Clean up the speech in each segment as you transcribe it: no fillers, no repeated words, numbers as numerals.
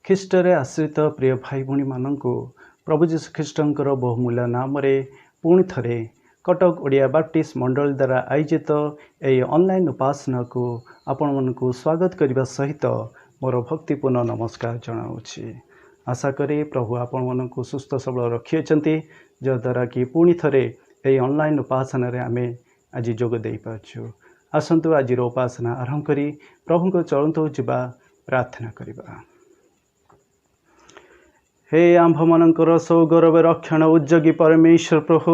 ଖ୍ରୀଷ୍ଟରେ ଆଶ୍ରିତ ପ୍ରିୟ ଭାଇ ଭଉଣୀମାନଙ୍କୁ ପ୍ରଭୁ ଯୀଶୁ ଖ୍ରୀଷ୍ଟଙ୍କର ବହୁମୂଲ୍ୟ ନାମରେ ପୁଣି ଥରେ କଟକ ଓଡ଼ିଆ ବାପ୍ଟିଷ୍ଟ ମଣ୍ଡଳୀ ଦ୍ୱାରା ଆୟୋଜିତ ଏହି ଅନଲାଇନ୍ ଉପାସନାକୁ ଆପଣମାନଙ୍କୁ ସ୍ୱାଗତ କରିବା ସହିତ ମୋର ଭକ୍ତିପୂର୍ଣ୍ଣ ନମସ୍କାର ଜଣାଉଛି। ଆଶା କରେ ପ୍ରଭୁ ଆପଣମାନଙ୍କୁ ସୁସ୍ଥ ସବଳ ରଖିଅଛନ୍ତି, ଯଦ୍ୱାରା କି ପୁଣି ଥରେ ଏହି ଅନଲାଇନ୍ ଉପାସନାରେ ଆମେ ଆଜି ଯୋଗ ଦେଇପାରୁଛୁ। ଆସନ୍ତୁ ଆଜିର ଉପାସନା ଆରମ୍ଭ କରି ପ୍ରଭୁଙ୍କ ଚରଣକୁ ଯିବା, ପ୍ରାର୍ଥନା କରିବା। हे आम्भମାନଙ୍କର ସୌଗୌରବ ରକ୍ଷଣ ଉଦ୍ଯୋଗୀ परमेश्वर प्रभु,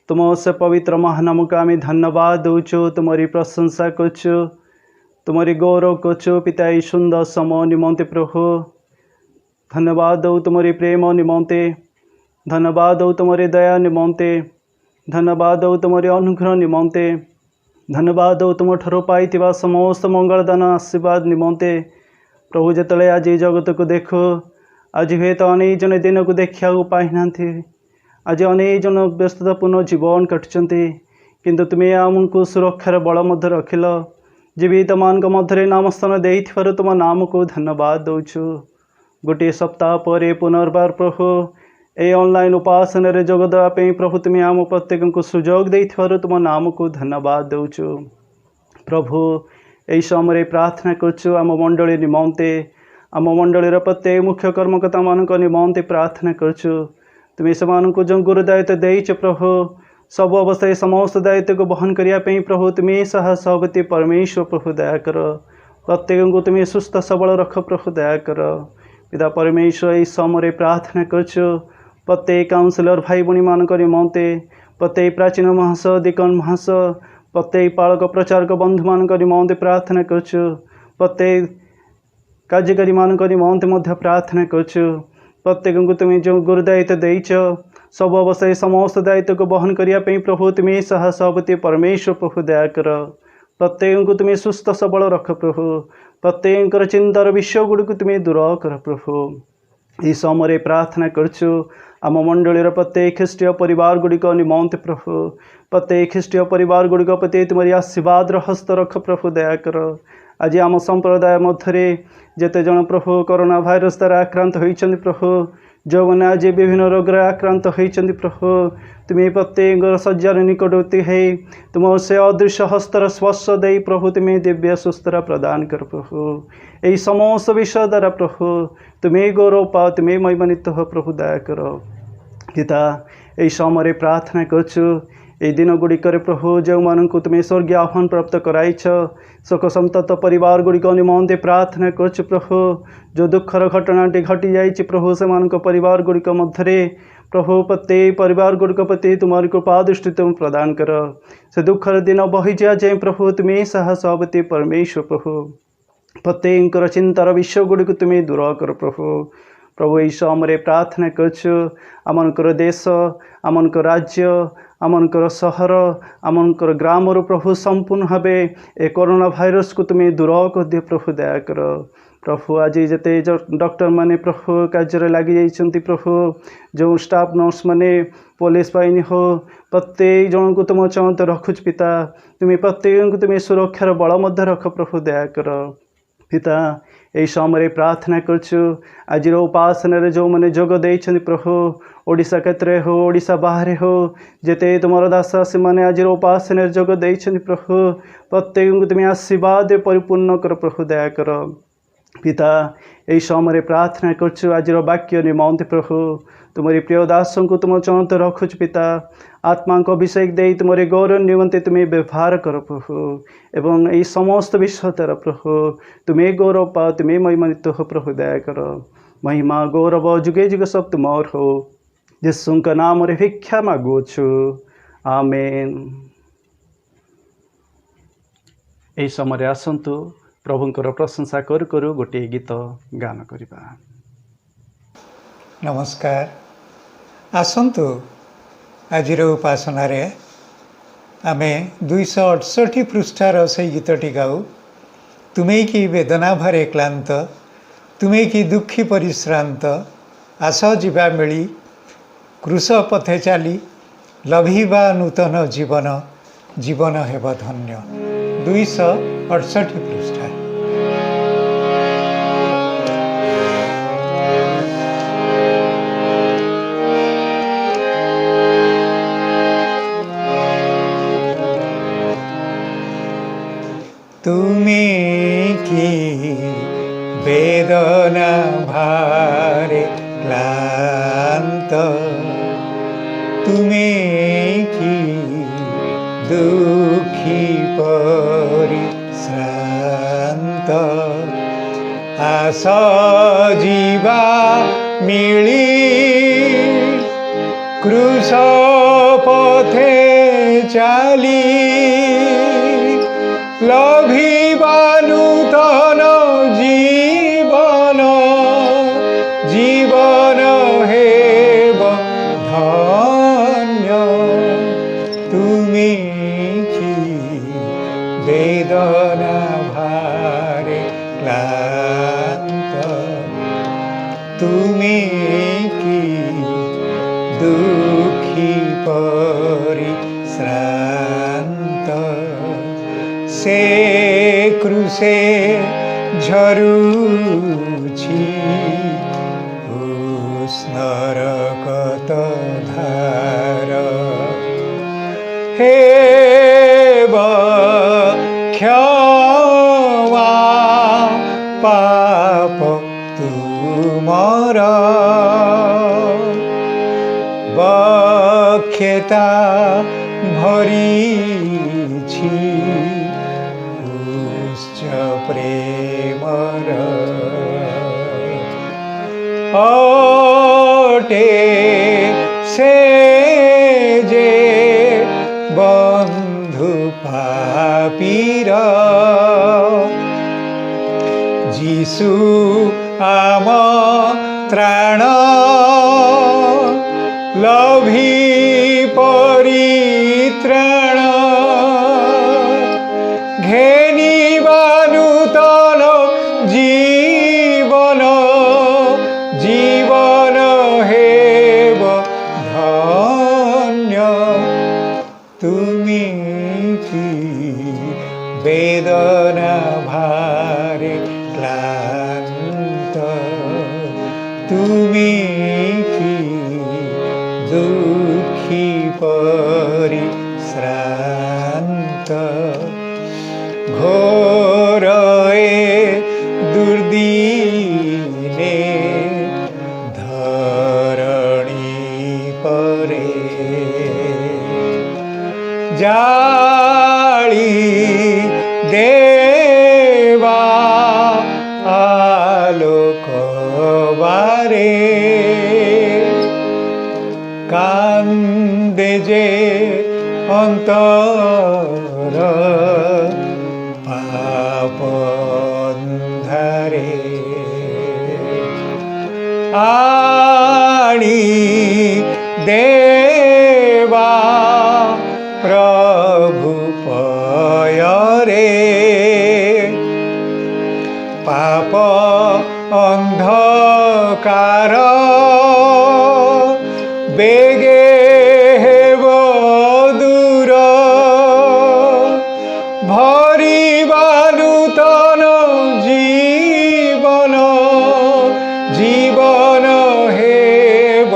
तुम से पवित्र महानाम को आम धन्यवाद दौचु, तुम्हारी प्रशंसा करछु, तुम्हारी गौरव करछु पिता। ई सुंदर समय निमंते प्रभु धन्यवाद दौ, तुम्हारी प्रेम निमंते धन्यवाद दौ, तुम्हारी दया निमंते धन्यवाद दौ, तुम्हारी अनुग्रह निमंते धन्यवाद दौ, तुम ठारो पाइथिबा समस्त मंगलदान आशीर्वाद निमंते प्रभु। जेतले आज जगत को देखो, आज हुए तो अनेक जन दिन को देखा पाई ना, आज अनेक जन व्यस्ततापूर्ण जीवन काटुंट, किंतु तुम्हें आमको सुरक्षार बल मध्य रखिल। जीवित मान मध्य नाम स्थान दे तुम नाम को धन्यवाद दौचु। गोटे सप्ताह पर पुनर्बार प्रभु ए ऑनलाइन उपासन जोग देवाई प्रभु तुम्हें आम प्रत्येक को सुजोग दे तुम नाम को धन्यवाद दौचु। प्रभु यही समय प्रार्थना करछु आम मंडली निमंते, आम मंडलीर प्रत्येक मुख्य कर्मकर्ता मान निमंते प्रार्थना करछु। तुम्हें से जो गुरु दायित्व देच प्रभु, सब अवस्था समस्त दायित्व को बहन करने प्रभु तुम्हें सहसभापति परमेश्वर प्रभु दया कर। प्रत्येक को तुम्हें सुस्थ सबल रख प्रभु दया कर। पिता परमेश्वर यही समय प्रार्थना करछु प्रत्येक काउंसिलर भाई भणी मान निमंते, प्रत्येक प्राचीन महास दिकन महास प्रत्येक पालक प्रचारक बंधु मान निमंते प्रार्थना करछु। प्रत्येक कार्यकारी मान निमंते प्रार्थना करछु। प्रत्येक को तुम्हें जो गुरु दायित्व देच, सब अवस्था समस्त दायित्व को बहन करने प्रभु तुम्हें सहसभापति परमेश्वर प्रभु दया कर। प्रत्येक को तुम्हें सुस्थ सबल रख प्रभु। प्रत्येक चिंतार विषय गुड़ तुम्हें दूर कर प्रभु। यह समय प्रार्थना करछु आम मंडलीर प्रत्येक ख्रीष्टीय परिवार गुड़िक निमंते प्रभु। प्रत्येक ख्रीष्टीय परिवार गुड़िक प्रति तुम्हारी आशीर्वाद हस्त रख प्रभु दया कर। आज आम संप्रदाय मध्य जेते जन प्रभु कोरोना भाइरस द्वारा आक्रांत होइछन्ति प्रभु, जो मैंने आज विभिन्न रोग आक्रांत होइछन्ति प्रभु, तुम्हें प्रत्येक शଯ୍ୟାର निकटवर्ती है तुम से अदृश्य हस्तर स्पर्श दे प्रभु तुम्हें दिव्य सुस्थता प्रदान कर प्रभु। यही समस्त विषय द्वारा प्रभु तुम्हें गौरव पाओ, तुम्हें महिमान्वित हो प्रभु दया कर। पिता यही समय प्रार्थना करछु ये दिन गुड़िकर प्रभु जो मानक तुम्हें स्वर्गीय आह्वान प्राप्त कराइछ, शोक संतप्त परिवार गुड़िक निमंते प्रार्थना करछु प्रभु। जो दुखर घटनाटी घटी जाइए प्रभु से परिवार गुड़िक मध्य प्रभु प्रत्येक परिवार गुड़िक प्रति तुम्हारी कृपा दृष्टि तुम प्रदान कर। से दुखर दिन बही जाए प्रभु तुम्हें सहसभापति परमेश्वर प्रभु। प्रत्येक चिंतार विषय गुड़िक तुम्हें दूर कर प्रभु। प्रभु यही समय प्रार्थना करछु आमनकर देश, आमनकर राज्य, आमनकर सहर, आमनकर ग्रामर प्रभु संपूर्ण भाव ए कोरोना भाइरस को तुम्हें दूर कर दिए प्रभु दया कर। प्रभु आज जिते डॉक्टर माने प्रभु कार्य लगी जाइछन्ति प्रभु, जो स्टाफ नर्स माने पुलिस बाहिनी हो प्रत्येक जन को तुम चौंत रखुच पिता। तुम्हें प्रत्येक को तुम्हें सुरक्षार बल मध्य रख प्रभु दया कर। पिता यही समय प्रार्थना करछु आज उपासन जो मैंने जोग देइछन्ति प्रभु, ओडिशा क्षेत्र हो ओडिशा बाहर हो जेते तुम दास से मैंने आज उपासन जोग देइछन्ति प्रभु, प्रत्येक को तुम्हें आशीर्वाद परिपूर्ण कर प्रभु दया कर। पिता यही समय प्रार्थना करछु आज वाक्य निमंते प्रभु तुम्हारी प्रिय दास को तुम चौंत रखुच पिता। आत्मा को अभिषेक दे तुम्हारे गौरव निमंते तुम्हें व्यवहार कर प्रभु, एवं यही समस्त विषय द्वारा प्रभु तुम्हें गौरव पाओ, तुम्हें महिमान्वित हो प्रभु दया कर। महिमा गौरव जुगे जुगे सब तुमर हो, यीशु का नाम रे भिक्षा मागुछु, आमेन। यही समय आसतु प्रभुंकर प्रशंसा करू करू गोटे गीत गान करिबा। नमस्कार, आसतु आजिर उपासना रे आमे 268 पृष्ठार से गीतटी गाऊ। तुम्हें कि वेदना भारे क्लांत, तुम्हें कि दुखी परिश्रांत, आस जीवा मिली क्रूश पथे चली लभिबा नूतन जीवन, जीवन हेब धन्य। 268 पृष्ठा। তুমি কি বেদনা ভারে ক্লান্ত, তুমি কি দুঃখী পরিশ্রান্ত, আস ଯିବା ମିଳି କ୍ରୁଶ ପଥେ ଚାଲି, লভিবা নূতন জীবন, জীবন হেব ধন্য। তুমি কি বেদনা ভারে ক্লান্ত, তুমি কি দুঃখী পরিশ্রান্ত, সে ক্রুশে ঝরুছি উষ্ণর কত ধার, হে ক্ষমা পাপ তুমর, বক্ষতা ভরিছি উচ্চ প্রেমর, অটে সে যে বন্ধু পাপীর, যিশু আম ত্রাণ, লভি পরিত্রাণ, ঘেনিবা নূতন জীবন, জীবন হেব ধন্য। তুমি কি বেদনা ভারে ক্লান্ত, তুমি কি দুঃখী পরিশ্রান্ত, ঘোর এ দুর্দিনে ধরণী পরে, জালি দেবা আলোক বারে, কান্দে যে অন্তর পাপ অন্ধারে, আনি দেবা প্রভু পয়রে, পাপ অন্ধকার বেগে হেব দূর, ভরিবা নূতন জীবন, জীবন হেব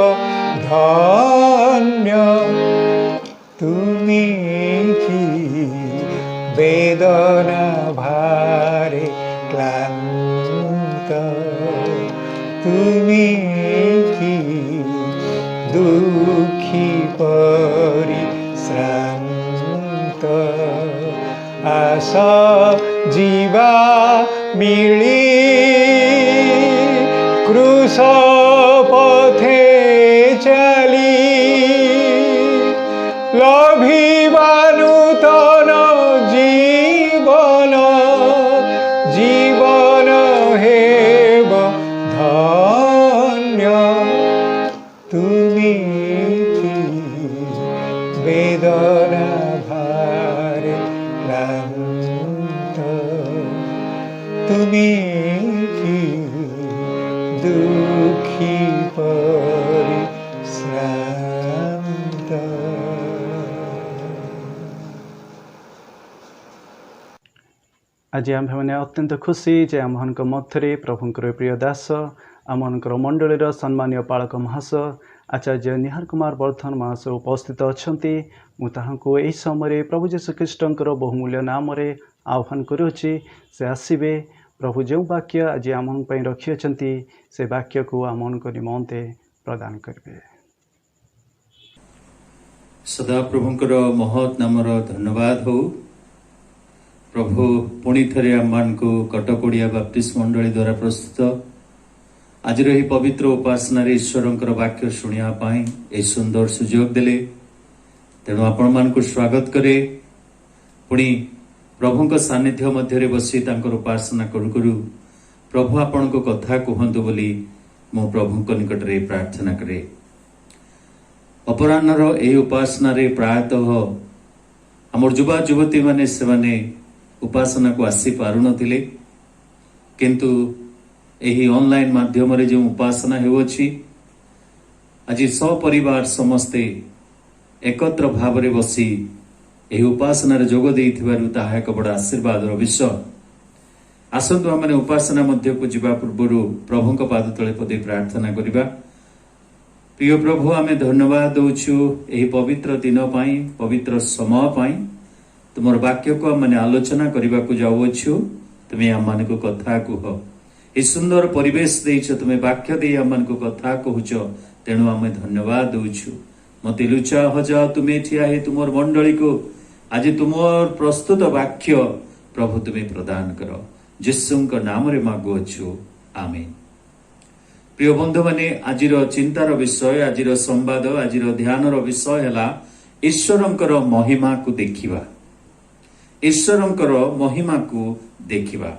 ধন্য। তুমি কি বেদনা ভারে ক্লান্ত, তুমি কি দুঃখী পরিশ্রান্ত, আস ଯିବା ମିଳି କ୍ରୁଶ পথে চালি, লভিবা নূতন জীবন, জীবন হেব ধন্য। তুমি কি বেদনা ভারে ক্লান্ত, তুমি কি দুঃখী পরিশ্রান্ত। आज आम्भेमाने अत्यंत खुशी जे आम्भମାନଙ୍କ ମଧ୍ୟରେ ପ୍ରଭୁଙ୍କର ପ୍ରିୟ ଦାସ ଆମମାନଙ୍କର ମଣ୍ଡଳୀର ସମ୍ମାନୀୟ ପାଳକ ମହାଶୟ आचार्य निहार कुमार वर्धन महाशय उपस्थित अच्छी मुझे समय प्रभु जीशु ख्रीष्टर बहुमूल्य नाम आह्वान करुच्ची से आसवे प्रभु जो वाक्य आज आम रखी से वाक्य को आम निमंते प्रदान करेंगे। सदा प्रभुंकर महत् नामर धन्यवाद हो। प्रभु पुणी थे आम को कटकोड़िया बाप्टिस्ट मंडली द्वारा प्रस्तुत आज ही पवित्र उपासना ईश्वर वाक्य शुणापी ए सुंदर सुजोग देले तेणु आपण मान को स्वागत करे। पुणी प्रभु सानिध्य मध्य बसी उपासना करू करू प्रभु आपण को कथा कहतु बोली मो प्रभु निकट रे प्रार्थना करे। अपराह्नर ए उपासना रे प्रायतः आमर युवा युवती माने से माने उपासना को आसी पारु नथिले, किंतु एही ऑनलाइन माध्यम रे जो उपासना हेउछि आज सपरिवार समस्ते एकत्र भाव रे बसी एही उपासना रे जोग देइथिबारु ताहा एक बड़ आशीर्वाद विषय। आसंतु आमने उपासना मध्य को जीवा पूर्व प्रभु पाद तले पदे प्रार्थना करिबा। प्रिय प्रभु आमे धन्यवाद दउछु एही पवित्र दिन पाई पवित्र समय पाई तुमर वाक्य को आमने आलोचना करबा को जाउछु। तुमे आम को कथा कह ए सुंदर परिवेश देइछ तुमे वाक्य दे आम को कथा कहूच तेणु आमे धन्यवाद दउछु। मते लुचा हजा तुमे ठिया हे तुमर मंडली को आज तुमर प्रस्तुत वाक्य प्रभु तुमे प्रदान कर यीशुଙ୍କ नाम रे मागुछु आमेन। प्रिय बंधु माने आजिर चिंतार विषय आजिर संवाद आजिर ध्यानर विषय है ईश्वरंकर महिमा को देखिबा। ईश्वरंकर महिमा को देखिबा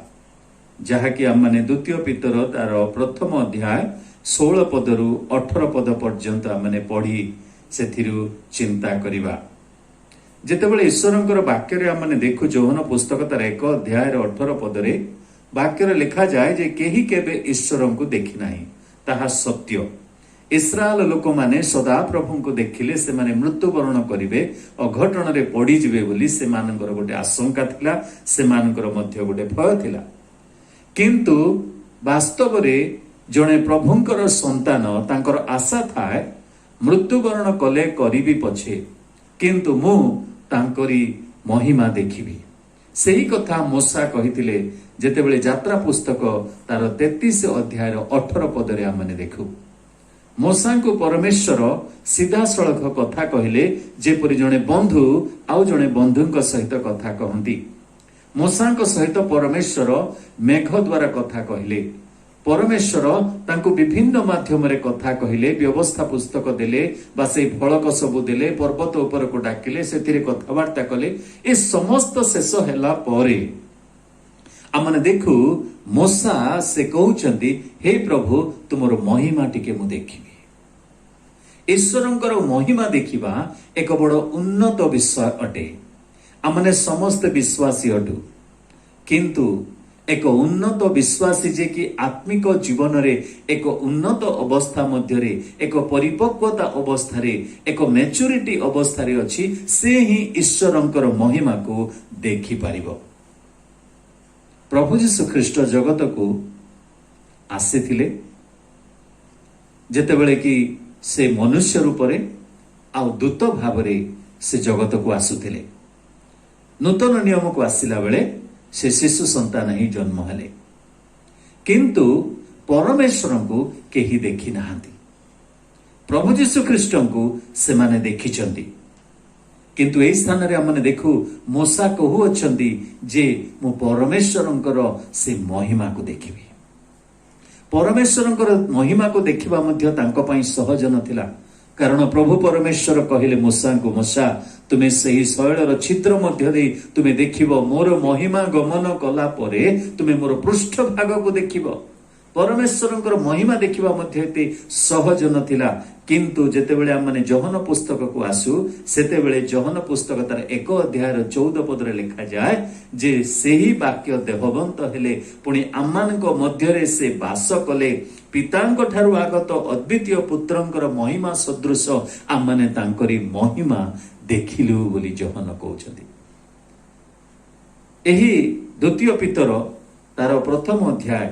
जहाँकि आम मैंने द्वितीय पितर तार प्रथम अध्याय 16 पदरु 18 पद पर्यंत आम पढ़ी से चिंता करिबा। जेतेबेले ईश्वरंकर वाक्य रे आम देखु जोहन पुस्तक तार 1 अध्याय 18 पदरे वाक्य लिखा जाए जे केही केबे ईश्वरं को देखि नाही ताहा सत्य। इस्राएल लोक माने सदा प्रभु को देखिले से माने मृत्युवरण करिवे अघटन रे पड़ी जिवे बोली से मानकर गोटे आशंका थिला, से मानकर मध्य गोटे भय थिला। किंतु वास्तव रे जणे प्रभुंकर संतान तांकर आशा थाए मृत्युवरण कले करिबी पछे किंतु मु तांकरी महिमा देखिबी। सेही कथा मूसा कहिथिले जेतेबेले यात्रा पुस्तक तार 33 अध्याय 18 पदरे आमने देखु। मूसा को परमेश्वर सीधा सड़क कथा कहले जेपरि जणे बंधु आउ जणे बंधुंक सहित कथा कहंती। मूसा सहित परमेश्वर मेघ द्वारा कथा कहले। परमेश्वर तांको विभिन्न माध्यम रे कथा कहले, व्यवस्था पुस्तक देले बा से फलक सबु देले, पर्वत ऊपर को डाकिले, सेथिरे कथावार्ता कले। ए समस्त शेष हैला परे आमने देखु मूसा से कहउचंती हे प्रभु तुमरो महिमा टिके मु देखिबी। ईश्वरंकर महिमा देखिबा एक बड़ उन्नत विषय अटे। आमने समस्त विश्वासी अटु, किंतु एक उन्नत विश्वासी जे कि आत्मिक जीवन रे एक उन्नत अवस्था मध्य रे एक परिपक्वता अवस्था रे एक मैच्योरिटी अवस्था रे अछि से ही ईश्वरंकर महिमा को देखि पारिबो। प्रभु यीशु ख्रीष्ट जगत को आसीथिले जेतेबेले कि से मनुष्य रूप रे आ दूत भाव रे से जगत को आसुथिले। नूतन नियम को आसिला बेले से शिशु संतान ही जन्म हेले, किंतु परमेश्वर को केही देखि नाहांती। प्रभु यीशु ख्रीष्ट को से माने देखिचंती, किंतु एई स्थान रे हमने देखु मूसा कहू अछंती जे मु परमेश्वरंकर से महिमा को देखिबी। परमेश्वरंकर महिमा को देखिबा मध्य तांको पई सहज नथिला, कारण प्रभु परमेश्वर कहिले मूसा को मूसा तुमे सही शैलर छिद्र मध्य दे तुमे देखिबो मोर महिमा गमन कला परे तुमे मोर पृष्ठ भाग को देखिबो। परमेश्वरंकर महिमा देखिबा मध्य एते सहज नथिला, किंतु जेतेबेले आमने जोहन पुस्तक को आसु सेतेबेले जोहन पुस्तक तार 1 अध्याय 14 पदरे लिखा जाए जे सेही वाक्य देहवंत हेले पुणी आम्मानक मध्य रे से वास कले, पितांक ठारु आगत अद्वितीय पुत्रंकर महिमा सदृश आम्माने तांकरी महिमा देखिलु बोली जोहन कहउछथि। एही द्वितीय पितर तार प्रथम अध्याय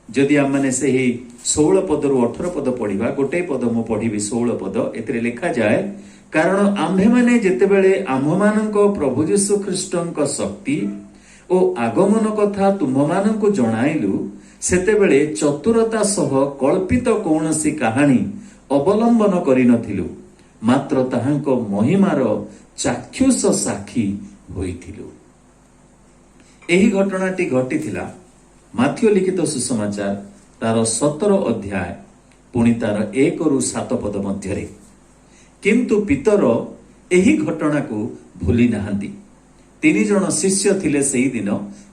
जदि आम मैंने से ही 16 पद रु 18 पद पढ़ा गोटे पद मु पढ़ी 16 पद ए लिखा जाए कारण आम्भे मैंने जितेबले आम्भ मानक प्रभु जीशु ख्रीष्टଙ୍କ शक्ति ओ आगमन कथा तुम्भ मानक जणाइलु सेतेबेले चतुरता सह कल्पित कौनसी कहानी अवलंबन करिनथिलु मात्र ताहांको महिमार चाक्षुष साक्षी होइथिलु। एही घटनाटी घटिथिला माथ्यू लिखित सुसमाचार तार 17 अध्याय पुणी तार 1 रु 7 पद मध्यरे किंतु पितर एही घटना को भूली नाहंती। 3 जन शिष्य थिले सेही दिन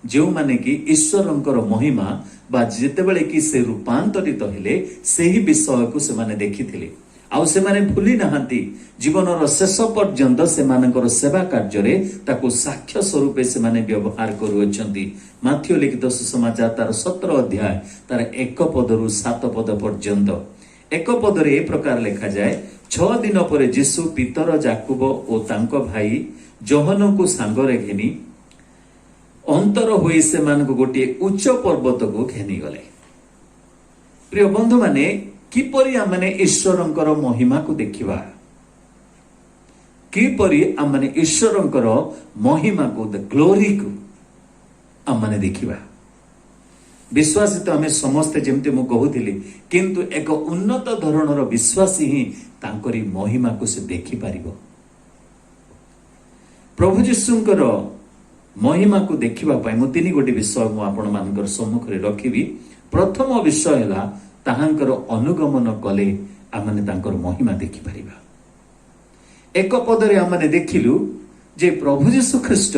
जो माने कि ईश्वरंकर महिमा बा जेतेबेले कि से रूपांतरित हेले सेही विषय को से माने देखिथिले आउ से माने भूली नाहंती। जीवनर शेष पर्यंत से मानकर सेवा कार्य रे ताको साक्ष्य स्वरूप से माने व्यवहार करूछंती। माथ्यू लिखित सुसमाचार तार 17 अध्याय तार 1 पद रु 7 पद पर्यंत 1 पद रे ए प्रकार लिखा जाए 6 दिन पर जीशु पितर जाकुब और तांको भाई जोहन को सांगरे घेनी अंतर होई से मान को गोटे उच्च पर्वत को घेनी गले। प्रिय बंधु माने किपरि आमने ईश्वरंकर महिमा को देखिबा किपरि आमने ईश्वरंकर महिमा को द ग्लोरी को आमने देखिबा। विश्वासी तो आम समस्ते जमती मु कहूली किंतु एक उन्नत धरणर विश्वासी ही तांकरी महिमा को से देखि पारिबो। प्रभु जीशुंकर महिमा को देखिबा पाई मु 3 गोटे विषय मु आपण मानकर सम्मुख रे रखिबी। प्रथम विषय हैला ताहांकर अनुगमन कले आमने तांकर महिमा देखि पारिबा। 1 पदरे आमने देखिलु जे प्रभु जीशु ख्रीष्ट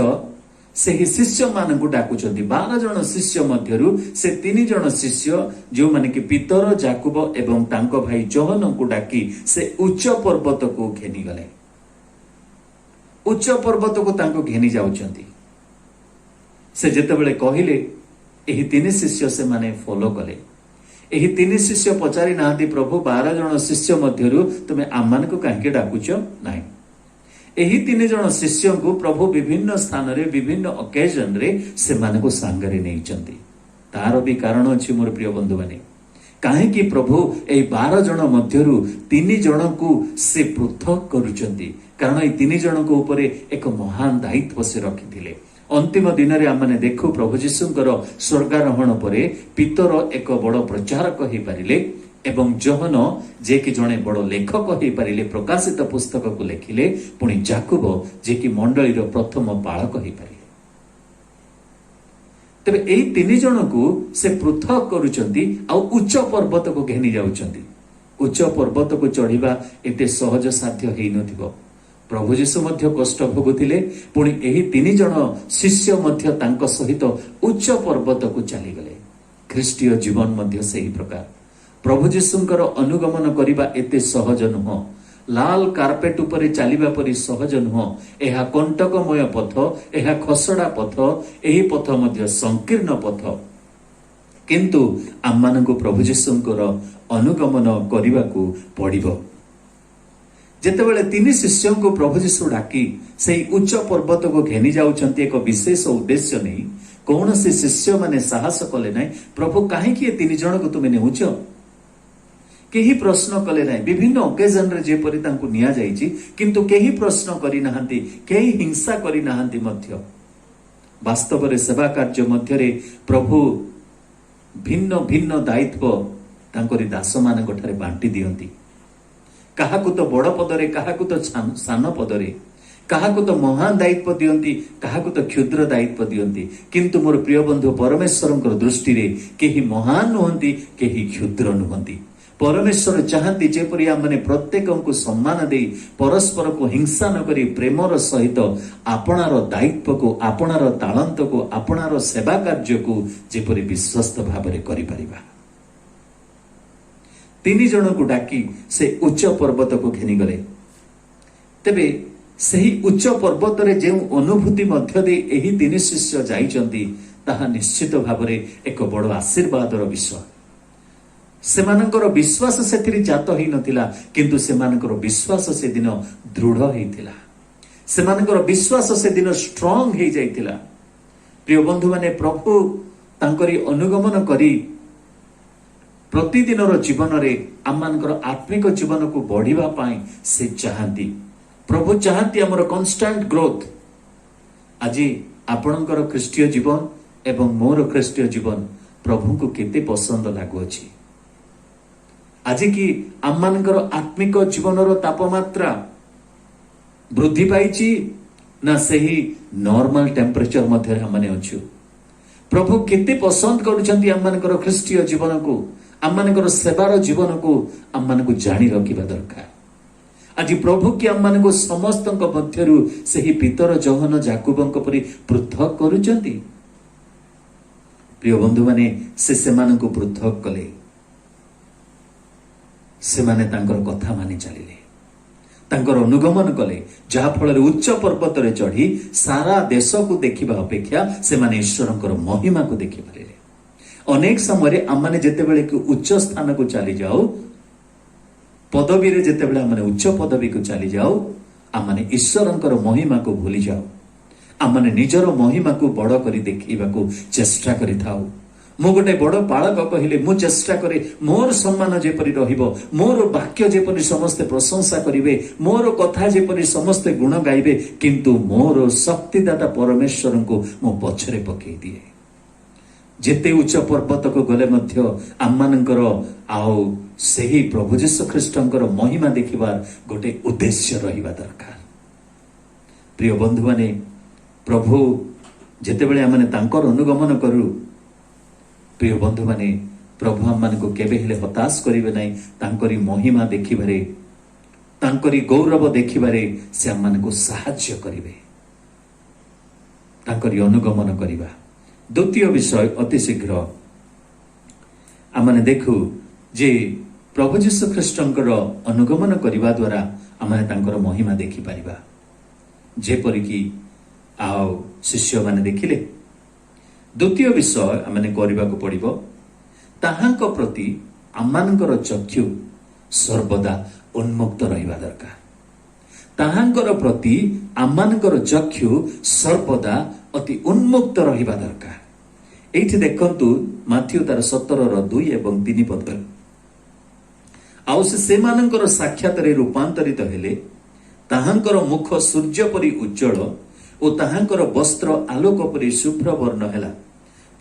से ही शिष्य मान को डाकुचंती। 12 जन शिष्य मध्यरु से 3 जन शिष्य जो माने कि पितर जाकुब एवं तांको भाई जोहन को डाकी से उच्च पर्वत को घेनी गले। उच्च पर्वत को तांको घेनी जाउचंती। से जेतेबेले कहिले एही 3 शिष्य से माने फॉलो कले। एही 3 शिष्य पचारि नाहंती प्रभु 12 जन शिष्य मध्यरु तुमे आमान को काहे डाकुच नाही। एही 3 जन शिष्य को प्रभु विभिन्न स्थान रे विभिन्न ओकेजन रे से माने को सांगरे नैचंती। तार भी कारण अछि मोर प्रिय बंधु माने काहे कि प्रभु ए 12 जन मध्यरु 3 जन को से पृथक करूचंती कारण ए 3 जन को ऊपर एक महान दायित्व से रखिथिले। अंतिम दिन रे आमने देखु प्रभु जीशुंकर स्वर्गारोहण परे पितर एक बड़ प्रचारक हो पारिले एवं जोहन जे कि जणे बड़ लेखक हो पारिले प्रकाशित पुस्तक को लेखिले पुणी जाकुब जे कि मंडली प्रथम पालक हो पारिले। तबे एही 3 जन को से पृथक करूचंती आ उच्च पर्वत को घेनी जाउचंती। उच्च पर्वत को चढ़िबा एते सहज साध्य हेइ नथिबो। प्रभु जीशु मध्य कष्ट भोगुथिले पुणी एही 3 जन शिष्य मध्य तांको सहित उच्च पर्वत को चली गले। ख्रीष्टीय जीवन मध्य सही प्रकार प्रभु जीशुंकर अनुगमन करिबा एते सहज नुह। लाल कार्पेट उपरे चलिबा परि सहज नुह। एहा कंटकमय पथ एहा खसड़ा पथ एही पथ मध्य संकीर्ण पथ किंतु आम्मानकु प्रभु जीशुंकर अनुगमन करिबाकू पड़िबो। जेतेबेले 3 शिष्यों को प्रभु जीशु डाकी से उच्च पर्वत को घेनी जाउचंती एक विशेष उद्देश्य नहीं। कौन से शिष्य माने साहस कले नहीं प्रभु काहे कि 3 जन को तुमे नेउच केही प्रश्न कले नहीं। विभिन्न ओकेजन रे जे परि तांको निया जाईची किंतु केही प्रश्न करि नाहंती केही हिंसा करि नाहंती मध्य वास्तव रे सेवा कार्य मध्य रे प्रभु भिन्न भिन्न दायित्व तांकरी दास मान गठारे बांटी दियंती। काहाकु तो बड़ पदरे काहाकु तो सान पदरे काहाकु तो महान दायित्व दियंती काहाकु तो क्षुद्र दायित्व दियंती किंतु मोर प्रिय बंधु परमेश्वरंकर दृष्टि रे केही महान नुहंती केही क्षुद्र नुहंती। परमेश्वर चाहती जेपरि आमने प्रत्येक को सम्मान दे परस्पर को हिंसा न करी प्रेमर सहित आपणार दायित्व को आपणार तालंत को आपणार सेवा कार्य को जेपरि विश्वस्त भाबरे करि परिबा। 3 जन को डाकी से उच्च पर्वत को घेनी गले। तेबे सही उच्च पर्वत रे जे अनुभूति मध्य दे एही 3 शिष्य जाइचंती ताहा निश्चित भाबरे एक बड़ आशीर्वादर विषय। सेमानकर विश्वास सेथिरि जात होई नथिला किंतु सेमानकर विश्वास से दिन दृढ़ हेइथिला। सेमानकर विश्वास से दिन स्ट्रांग हेइ जाइथिला। प्रिय बंधु माने प्रभु तांकरी अनुगमन करी प्रतिदिन जीवन में आम आत्मिक जीवन को बढ़ावा से चाहती। प्रभु चाहती आमर कन्स्टांट ग्रोथ। आज आपणकर ख्रीष्टीय जीवन एवं मोर ख्रीष्टीय जीवन प्रभु को केते पसंद लागुअछि। आज कि आम आत्मिक जीवन तापमात्रा वृद्धि पाई ना सही नॉर्मल टेम्परेचर मध्य हमने अच्छु। प्रभु केते पसंद करुछंती आम ख्रीष्टीय जीवन को, आम सेवार जीवन को आम मानक जानी रखा दरकार। आज प्रभु कि आम को समस्त मध्यरु सही पितर जौहन जाकुबंक परि पृथक करुछंती। प्रिय बंधु माने से मानक पृथक कले, से माने तांकर कथा मानि चलिले, तांकर अनुगमन कले, जहा फल उच्च पर्वत रे चढ़ी सारा देश को देखिबा अपेक्षा से माने ईश्वरंकर महिमा को देखि पारिले। अनेक समय आम माने जेतेबेले कि उच्च स्थान को चली जाओ, पदवी रे जेतेबेले आम माने उच्च पदवी को चली जाओ, आम माने ईश्वरंकर महिमा को भूली जाओ। आम माने निजर महिमा को बड़ करी देखिबा को चेष्टा करि थाओ। मु गोटे बड़ पालक कहले मु चेष्टा करे मोर सम्मान जेपरि रहिबो, मोर वाक्य जेपरि समस्ते प्रशंसा करिवे, मोर कथा जेपरि समस्ते गुण गाइबे, किंतु मोर शक्तिदाता परमेश्वर को मु पछरे पकई दिए। जेते उच्च पर्वत को गले मध्य आम मानकर आउ सही प्रभु जीशु ख्रीष्टंकर महिमा देखिबार गोटे उद्देश्य रहिबा दरकार। प्रिय बंधु माने प्रभु जेतेबेले आमने तांकर अनुगमन करू, प्रिय बंधु माने प्रभु आम मान को केबे हेले हताश करिवे नाही। तांकरी महिमा देखिबारे, तांकरी गौरव देखिबारे से आम मान को सहाय्य करिवे, तांकरी अनुगमन करिबा। द्वितीय विषय अति शीघ्र आम माने देखू जे प्रभु जीशु ख्रीष्टंकर अनुगमन करिबा द्वारा आम माने तांकर महिमा देखि पारिबा। जेपरि कि आओ शिष्य माने देखिले। द्वितीय विषय आमने करने को पड़िबो, ताहांक प्रति आमानकर चक्षु सर्वदा उन्मुक्त रहिबा दरकार। ताहांकर प्रति आमानकर चक्षु सर्वदा अति उन्मुक्त रहिबा दरकार। एठी देखंतु माथ्यू तार 17:2 एवं 3 पद। आउ से मानकर साक्षात रे रूपांतरित हेले, ताहांकर मुख सूर्य परि उज्जवल और ताहांकर वस्त्र आलोक परि शुभ्र वर्ण हेला।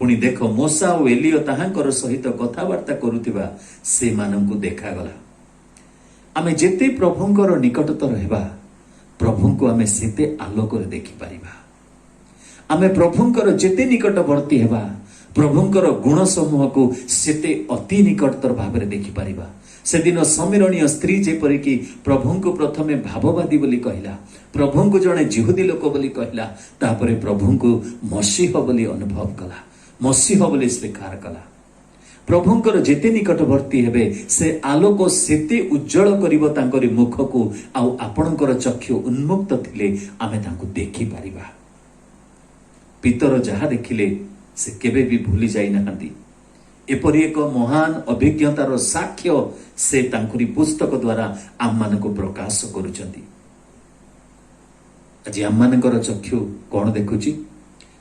पुणी देख मोसा और एलियो ताहांकर सहित कथबार्ता करुथिबा से मानंकु देखागला। आमे जेते प्रभुंकर निकटतर हेबा, प्रभुंको आमे सेते आलोक रे देखि परिबा। आमे प्रभुंकर जेते निकटवर्ती हेबा, प्रभुंकर गुण समूह को सेते अति निकटतर भाव रे देखि परिबा। से दिन समीरणीय स्त्री जेपरि कि प्रभु को प्रथमे भाववादी बोली कहला, प्रभु को जड़े जिहुदी लोक बोली कहला, तापरे प्रभु को मसीह बोली अनुभव कला, मसीह बोली स्वीकार कला। प्रभुंकर जेते निकटवर्ती हेबे से आलोक सेते उज्जवल करिवो तांकरी मुख को। आउ आपणकर चक्षु उन्मुक्त थिले आमे तांकु देखि पारिबा। पितर जहा देखिले से केबे भी भूली जाई नहांती। एपरि एक महान अभिज्ञतार साक्ष्य से तांकरी पुस्तक द्वारा आम मान को प्रकाश करुचंती। आज आम मानकर चक्षु कौन देखुची?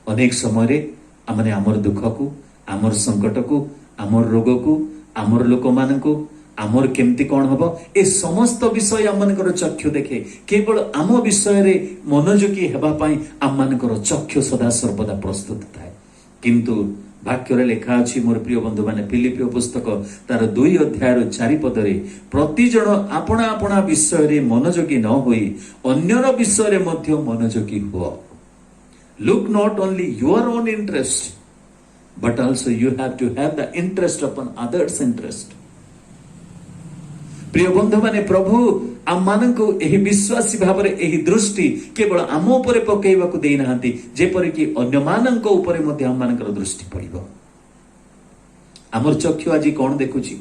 अनेक समय आमने आमर दुख को, आमर संकट को, आमर रोग को, आमर लोक मान को, आमर केमती कौन हम ए समस्त विषय आम मानकर चक्षु देखे। केवल आम विषय रे मनोयोगी हेबा पई आम मानकर चक्षु सदा सर्वदा प्रस्तुत थाए। किंतु वाक्य लेखा अछि मोर प्रिय बंधु माने, फिलिपियो पुस्तक तार 2 अध्याय 4 पदरे प्रति जन आपणा आपणा विषय रे मनोयोगी न होई अन्यर विषय रे मध्य मनोयोगी हो। Look not only your own interest but also you have to have the interest upon others interest. प्रिय बंधु माने प्रभु आम मानकु एही विश्वासी भावरे एही दृष्टि केवल आम उपरे पकेइबाकु देई नाहंती, जेपरि कि अन्य मानक उपरे मध्ये आम मानकर दृष्टि पड़िबो। आमर चक्षु आज कोन देखुची?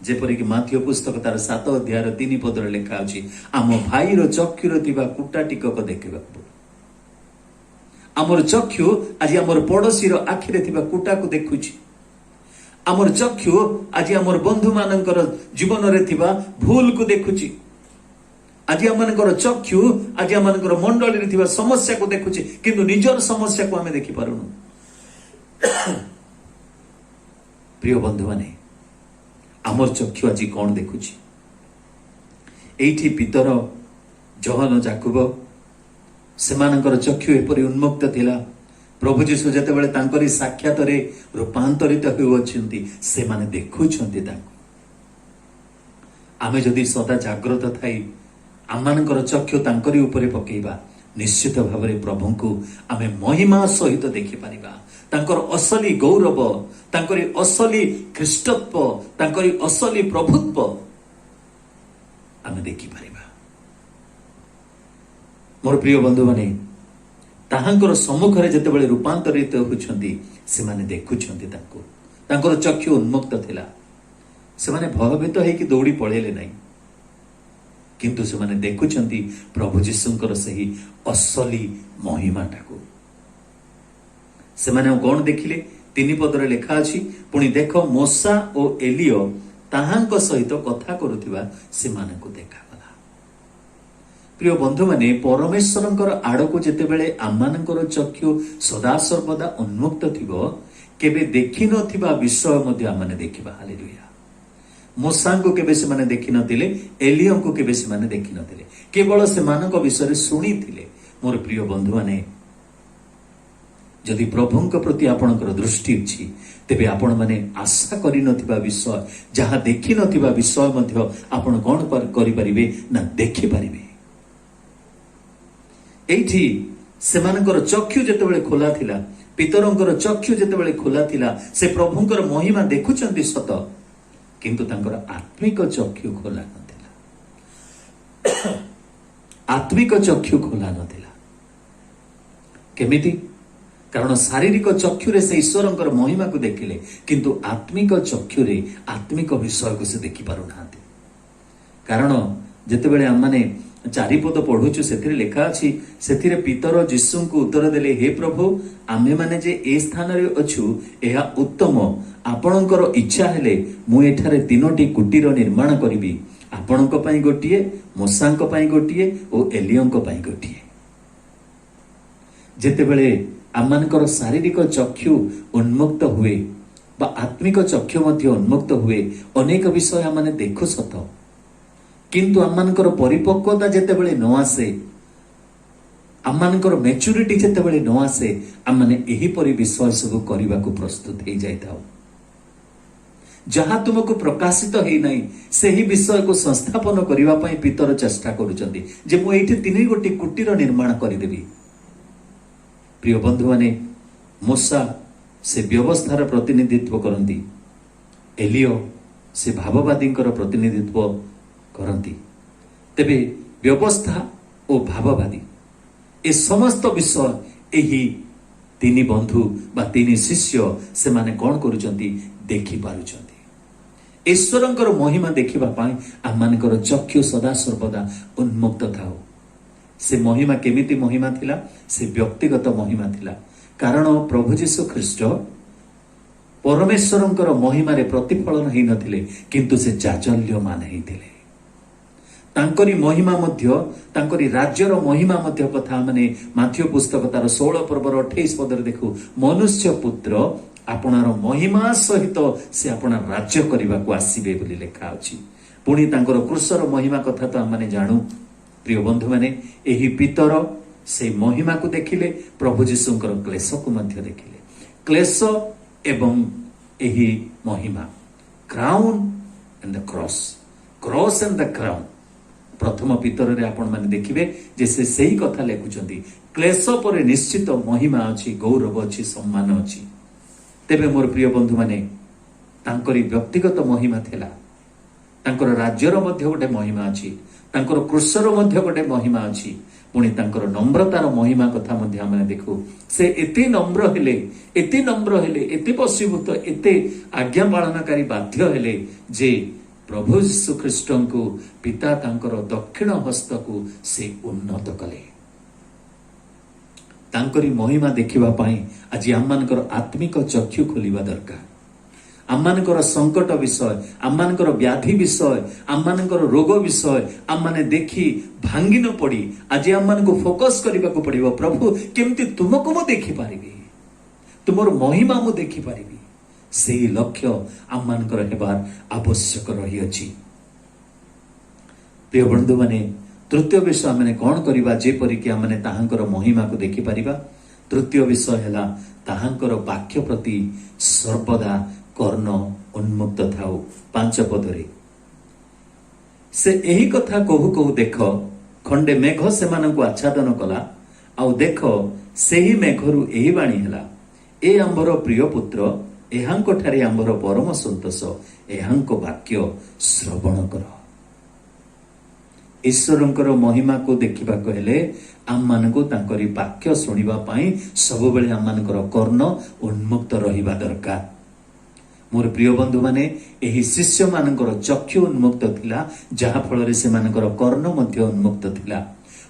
जेपरि कि माथ्यू पुस्तक तार 7 अध्याय 3 पदरे लेखा अछि, आम भाईर चक्षुर थिबा कुटा टिकक देखिबाकु। आमर चक्षु आज आमर पड़ोसी रो आखिरे थिबा कुटा को देखुची। आमर चक्षु आज आमर बंधु मानकर जीवन रे थिबा भूल को देखुची। आज आमनकर चक्षु आज आमनकर मंडली रे थिबा समस्या को देखुची, किंतु निजर समस्या को आमे देखि पारुनु। प्रिय बंधु माने, आमर चक्षु आज कौन देखुची एठी पितर जहन जाकुब सेमानकर चक्षु एपरि उन्मुक्त थिला प्रभु जीशु जेतेबेले तांकरी साक्षात रे रूपांतरित होउछंती से माने देखुछंती तांको आमे जदि सदा जागृत थाई आमानकर चक्षु तांकरी उपरे पकेइबा निश्चित भाव में प्रभु को आमे महिमा सहित देखि परिबा तांकर असली गौरव तांकरी असली ख्रीष्टत्व तांकरी असली प्रभुत्व आमे देखि परिबा मोर प्रिय बंधु माने ताहांकर सम्मुख रे जेतेबेले रूपांतरित होउछंती से माने देखुछंती तांको तांकर चक्षु उन्मुक्त थिला से माने भयभीत है कि दौड़ी पळेले नाही किंतु से माने देखुछंती प्रभु जीशुंकर सही असली महिमाटाको से माने कौन देखिले 3 पदरे लेखा अछि पुणी देख मोसा और एलियो ताहांक सहित कथा करुथिबा से माने को देखा गला प्रिय बंधु माने परमेश्वरंकर आड़को जेतेबेले आमानकर चक्षु सदा सर्वदा उन्मुक्त थिबो केबे देखि नथिबा विषय मध्ये आमाने देखिबा हालेलुया मूसा को केबे से माने देखि नथिले एलियो को केबे से माने देखि नथिले केवल से मानक विषय रे सुनी थिले मोर प्रिय बंधु माने जदि प्रभुंक प्रति आपणकर दृष्टि अछि तेबे आपण माने आशा करि नथिबा विषय जहां देखि नथिबा विषय मध्ये आपण कोन करि परिबे ना देखि परिबे एठी सेमानकर चक्षु जेतेबेले खोला थिला पितरंकर चक्षु जेतेबेले खोला थिला से प्रभुंकर महिमा देखुचंती सत किंतु तांकर आत्मिक चक्षु खोला नथिला आत्मिक चक्षु खोला नथिला केमिति कारण शारीरिक चक्षुरे से ईश्वरंकर महिमा को देखिले किंतु आत्मिक चक्षुरे आत्मिक विषय को से देखि पारु नांती कारण जेतेबेले हम माने चारिपद पढ़ुछु सेथिरे लेखा अछि सेथिरे पितर जीशु को उत्तर देले हे प्रभु आमे माने जे ए स्थान रे अछु एहा उत्तम आपणकर इच्छा हेले मु एठारे 3टी कुटीर निर्माण करिबी आपणक पई गोटिए मोसांक पई गोटिए ओ एलियंक पई गोटिए जेतेबेले आमानकर शारीरिक चक्षु उन्मुक्त हुए बा आत्मिक चक्षु मध्ये उन्मुक्त हुए अनेक विषय आमाने देखु सत किंतु आमानकर परिपक्वता जेतेबेले न आसे आमानकर मैच्योरिटी जेतेबेले न आसे आमाने एही परि विषय सब करबा को प्रस्तुत हे जाइताओ जहाँ तुमको प्रकाशित है नहीं सही विषय को संस्थापन करबा पई पितर चेष्टा करूचंती जे मु एठी 3 गोटी कुटीर निर्माण करिदेबी प्रिय बंधु माने मूसा से व्यवस्थार प्रतिनिधित्व करती एलियो से भाववादींकर प्रतिनिधित्व करती तेबे व्यवस्था और भाववादी ए समस्त विषय एही 3 बंधु बा 3 शिष्य से माने कौन करूचंती देखि पारुचंती ईश्वरंकर महिमा देखिबा पाई आमानकर चक्षु सदा सर्वदा उन्मुक्त थाओ से महिमा केमिति महिमा थिला से व्यक्तिगत महिमा थिला कारण प्रभु जीशु ख्रीष्ट परमेश्वरंकर महिमा रे प्रतिफलन हेइ नथिले किंतु से जाजल्यमान हेइथिले तांकरी महिमा मध्य तांकरी राज्यर महिमा मध्य कथा माने माथ्यू पुस्तक तार 16 पर्वर 28 पदर देखु मनुष्य पुत्र आपणार महिमा सहित से आपना राज्य करबा को आसीबे बोली लेखा अछि पुनी तांकर क्रूसर महिमा कथा तो हम जानू प्रिय बंधु माने एही पितर से महिमा को देखिले प्रभु जीशुंकर क्लेश को मध्य देखिले क्लेश एवं एही महिमा crown and the cross and the crown प्रथम पितर रे आपण माने देखिबे जे से सही कथा लेखुचंती क्लेश पर निश्चित महिमा अछि गौरव अछि सम्मान अछि तेबे मोर प्रिय बंधु माने तांकरी व्यक्तिगत महिमा थिला तांकर राज्यर मध्य गोटे महिमा अछि तांकर क्रूसर मध्य गोटे महिमा अछि पुणी तांकर नम्रतार महिमा कथा मध्य हम देखु से एते नम्र हेले एते वशीभूत एते आज्ञा पालनकारी बाध्य हेले जे प्रभु यीशु ख्रीष्ट को पिता तांकर दक्षिण हस्त को से उन्नत कले तांकरी महिमा देखिबा पाई आज आम्मानकर आत्मिक चक्षु खोलिबा दरकार आम्मानकर संकट विषय आम्मानकर व्याधि विषय आम्मानकर रोग विषय आम्माने देखि भांगी न पड़ी आज आम्मानको फोकस करबा को पड़िबो प्रभु केमती तुमको मु देखि पारिबी तुमर महिमा मु देखि पारिबी ସେହି ଲକ୍ଷ୍ୟ ଆମମାନଙ୍କର ହେବାର ଆବଶ୍ୟକ ରହିଅଛି। ପ୍ରିୟ ବନ୍ଧୁମାନେ, ତୃତୀୟ ବିଷୟ ଆମେ କ'ଣ କରିବା ଯେପରିକି ଆମେ ତାହାଙ୍କର ମହିମାକୁ ଦେଖିପାରିବା? ତୃତୀୟ ବିଷୟ ହେଲା ତାହାଙ୍କର ବାକ୍ୟ ପ୍ରତି ସର୍ବଦା କର୍ଣ୍ଣ ଉନ୍ମୁକ୍ତ ଥାଉ। 5 ପଦରେ ସେ ଏହି କଥା କହୁ କହୁ ଦେଖ ଖଣ୍ଡେ ମେଘ ସେମାନଙ୍କୁ ଆଚ୍ଛାଦନ କଲା, ଆଉ ଦେଖ ସେହି ମେଘରୁ ଏହି ବାଣୀ ହେଲା, ଏ ଆମ୍ଭର ପ୍ରିୟ ପୁତ୍ର, ଏହାଙ୍କ ଠାରେ ଆମ୍ଭର ପରମ ସନ୍ତୋଷ, ଏହାଙ୍କ ବାକ୍ୟ ଶ୍ରବଣ କର। ଈଶ୍ୱରଙ୍କର ମହିମାକୁ ଦେଖିବାକୁ ହେଲେ ଆମମାନଙ୍କୁ ତାଙ୍କରି ବାକ୍ୟ ଶୁଣିବା ପାଇଁ ସବୁବେଳେ ଆମମାନଙ୍କର କର୍ଣ୍ଣ ଉନ୍ମୁକ୍ତ ରହିବା ଦରକାର। ମୋର ପ୍ରିୟ ବନ୍ଧୁମାନେ, ଏହି ଶିଷ୍ୟମାନଙ୍କର ଚକ୍ଷୁ ଉନ୍ମୁକ୍ତ ଥିଲା, ଯାହାଫଳରେ ସେମାନଙ୍କର କର୍ଣ୍ଣ ମଧ୍ୟ ଉନ୍ମୁକ୍ତ ଥିଲା।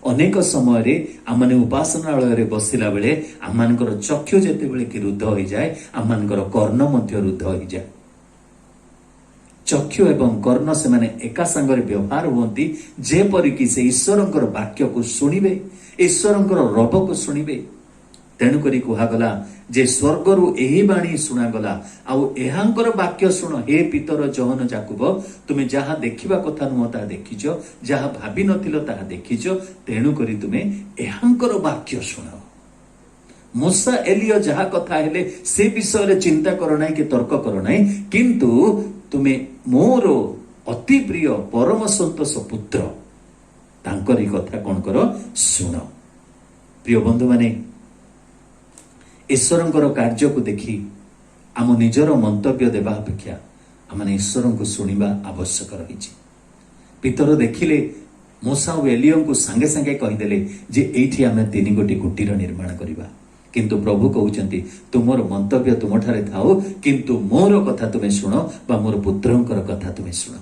ଅନେକ ସମୟରେ ଆମମାନେ ଉପାସନାଳୟରେ ବସିଲା ବେଳେ ଆମମାନଙ୍କର ଚକ୍ଷୁ ଯେତେବେଳେ କି ରୁଦ୍ଧ ହୋଇଯାଏ, ଆମମାନଙ୍କର କର୍ଣ୍ଣ ମଧ୍ୟ ରୁଦ୍ଧ ହୋଇଯାଏ। ଚକ୍ଷୁ ଏବଂ କର୍ଣ୍ଣ ସେମାନେ ଏକା ସାଙ୍ଗରେ ବ୍ୟବହାର ହୁଅନ୍ତି, ଯେପରିକି ସେ ଈଶ୍ୱରଙ୍କର ବାକ୍ୟକୁ ଶୁଣିବେ, ଈଶ୍ୱରଙ୍କର ରବକୁ ଶୁଣିବେ। ତେଣୁକରି କୁହାଗଲା ଯେ ସ୍ୱର୍ଗରୁ ଏହି ବାଣୀ ଶୁଣାଗଲା, ଆଉ ଏହାଙ୍କର ବାକ୍ୟ ଶୁଣ, ହେ ପିତର ଜହନ ଯାକୁବ, ତୁମେ ଯାହା ଦେଖିବା କଥା ନୁହଁ ତାହା ଦେଖିଛ, ଯାହା ଭାବିନଥିଲ ତାହା ଦେଖିଛ, ତେଣୁକରି ତୁମେ ଏହାଙ୍କର ବାକ୍ୟ ଶୁଣ। ମୂଷା ଏଲିୟ ଯାହା କଥା ହେଲେ ସେ ବିଷୟରେ ଚିନ୍ତା କର ନାହିଁ କି ତର୍କ କର ନାହିଁ, କିନ୍ତୁ ତୁମେ ମୋର ଅତି ପ୍ରିୟ ପରମ ସନ୍ତୋଷ ପୁତ୍ର, ତାଙ୍କରି କଥା କ'ଣ କର? ଶୁଣ। ପ୍ରିୟ ବନ୍ଧୁମାନେ, ଈଶ୍ୱରଙ୍କର କାର୍ଯ୍ୟକୁ ଦେଖି ଆମ ନିଜର ମନ୍ତବ୍ୟ ଦେବା ଅପେକ୍ଷା ଆମେ ଈଶ୍ୱରଙ୍କୁ ଶୁଣିବା ଆବଶ୍ୟକ ରହିଛି। ପିତର ଦେଖିଲେ ମୂଷା ଓ ଏଲିୟଙ୍କୁ ସାଙ୍ଗେ ସାଙ୍ଗେ କହିଦେଲେ ଯେ ଏଇଠି ଆମେ 3 ଗୋଟି କୁଟୀର ନିର୍ମାଣ କରିବା, କିନ୍ତୁ ପ୍ରଭୁ କହୁଛନ୍ତି ତୁମର ମନ୍ତବ୍ୟ ତୁମଠାରେ ଥାଉ, କିନ୍ତୁ ମୋର କଥା ତୁମେ ଶୁଣ, ବା ମୋର ପୁତ୍ରଙ୍କର କଥା ତୁମେ ଶୁଣ।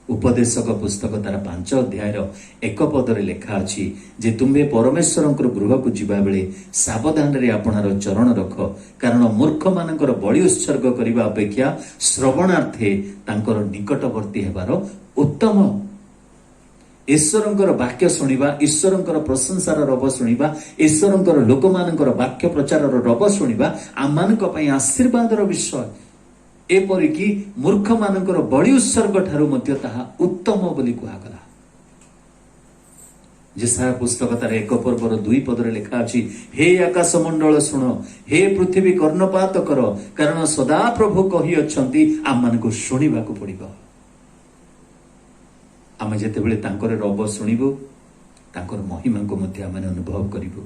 ଉପଦେଶକ ପୁସ୍ତକ ତାର 5 ଅଧ୍ୟାୟର 1 ପଦରେ ଲେଖା ଅଛି ଯେ ତୁମେ ପରମେଶ୍ୱରଙ୍କର ଗୃହକୁ ଯିବା ବେଳେ ସାବଧାନରେ ଆପଣାର ଚରଣ ରଖ, କାରଣ ମୂର୍ଖମାନଙ୍କର ବଳି ଉତ୍ସର୍ଗ କରିବା ଅପେକ୍ଷା ଶ୍ରବଣାର୍ଥେ ତାଙ୍କର ନିକଟବର୍ତ୍ତୀ ହେବାର ଉତ୍ତମ। ଈଶ୍ୱରଙ୍କର ବାକ୍ୟ ଶୁଣିବା, ଈଶ୍ୱରଙ୍କର ପ୍ରଶଂସାର ରବ ଶୁଣିବା, ଈଶ୍ୱରଙ୍କର ଲୋକମାନଙ୍କର ବାକ୍ୟ ପ୍ରଚାରର ରବ ଶୁଣିବା ଆମମାନଙ୍କ ପାଇଁ ଆଶୀର୍ବାଦର ବିଷୟ। ଏପରିକି ମୂର୍ଖମାନଙ୍କର ବଳି ଉତ୍ସର୍ଗ ଠାରୁ ମଧ୍ୟ ତାହା ଉତ୍ତମ ବୋଲି କୁହାଗଲା। ଯେସାୟା ପୁସ୍ତକ ତାର 1 ପର୍ବର 2 ପଦରେ ଲେଖା ଅଛି, ହେ ଆକାଶ ମଣ୍ଡଳ ଶୁଣ, ହେ ପୃଥିବୀ କର୍ଣ୍ଣପାତ କର, କାରଣ ସଦାପ୍ରଭୁ କହିଅଛନ୍ତି ଆମମାନଙ୍କୁ ଶୁଣିବାକୁ ପଡିବ। ଆମେ ଯେତେବେଳେ ତାଙ୍କର ରବ ଶୁଣିବୁ, ତାଙ୍କର ମହିମାଙ୍କୁ ମଧ୍ୟ ଆମେ ଅନୁଭବ କରିବୁ।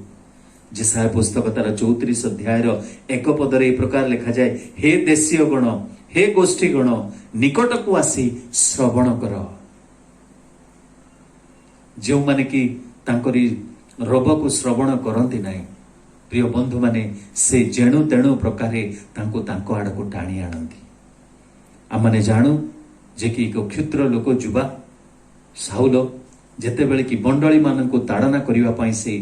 ଯେସାୟା ପୁସ୍ତକ ତାର 34 ଅଧ୍ୟାୟର 1 ପଦରେ ଏହି ପ୍ରକାର ଲେଖାଯାଏ, ହେ ଦେଶୀୟ ଗଣ, ହେ ଗୋଷ୍ଠୀ ଗଣ, ନିକଟକୁ ଆସି ଶ୍ରବଣ କର। ଯେଉଁମାନେ କି ତାଙ୍କରି ରବକୁ ଶ୍ରବଣ କରନ୍ତି ନାହିଁ, ପ୍ରିୟ ବନ୍ଧୁମାନେ, ସେ ଯେଣୁ ତେଣୁ ପ୍ରକାରେ ତାଙ୍କୁ ତାଙ୍କ ଆଡକୁ ଟାଣି ଆଣନ୍ତି। ଆମେ ଜାଣୁ ଯେ କି ଏକ କ୍ଷୁଦ୍ର ଲୋକ ଯୁବା ସାଉଲ ଯେତେବେଳେ କି ମଣ୍ଡଳୀ ମାନଙ୍କୁ ତାଡ଼ନା କରିବା ପାଇଁ ସେ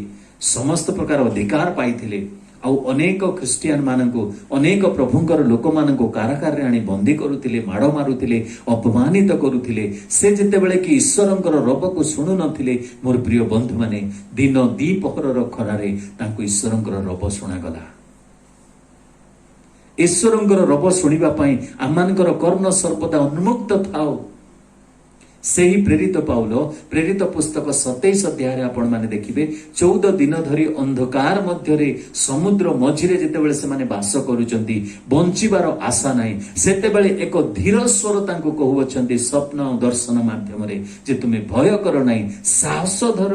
ସମସ୍ତ ପ୍ରକାର ଅଧିକାର ପାଇଥିଲେ, ଆଉ ଅନେକ ଖ୍ରୀଷ୍ଟିଆନ ମାନଙ୍କୁ, ଅନେକ ପ୍ରଭୁଙ୍କର ଲୋକମାନଙ୍କୁ କାରାଗାରରେ ଆଣି ବନ୍ଦୀ କରୁଥିଲେ, ମାଡ଼ ମାରୁଥିଲେ, ଅପମାନିତ କରୁଥିଲେ, ସେ ଯେତେବେଳେ କି ଈଶ୍ୱରଙ୍କର ରବକୁ ଶୁଣୁ ନଥିଲେ, ମୋର ପ୍ରିୟ ବନ୍ଧୁମାନେ, ଦିନ ଦ୍ୱିପହରର ଖରାରେ ତାଙ୍କୁ ଈଶ୍ୱରଙ୍କର ରବ ଶୁଣାଗଲା। ଈଶ୍ୱରଙ୍କର ରବ ଶୁଣିବା ପାଇଁ ଆମମାନଙ୍କର କର୍ଣ୍ଣ ସର୍ବଦା ଉନ୍ମୁକ୍ତ ଥାଉ। ସେହି ପ୍ରେରିତ ପାଉଲ ପ୍ରେରିତ ପୁସ୍ତକ 27 ଅଧ୍ୟାୟରେ ଆପଣମାନେ ଦେଖିବେ, 14 ଦିନ ଧରି ଅନ୍ଧକାର ମଧ୍ୟରେ ସମୁଦ୍ର ମଝିରେ ଯେତେବେଳେ ସେମାନେ ବାସ କରୁଛନ୍ତି, ବଞ୍ଚିବାର ଆଶା ନାହିଁ, ସେତେବେଳେ ଏକ ଧୀର ସ୍ୱର ତାଙ୍କୁ କହୁଅଛନ୍ତି ସ୍ୱପ୍ନ ଦର୍ଶନ ମାଧ୍ୟମରେ ଯେ ତୁମେ ଭୟ କର ନାହିଁ, ସାହସ ଧର,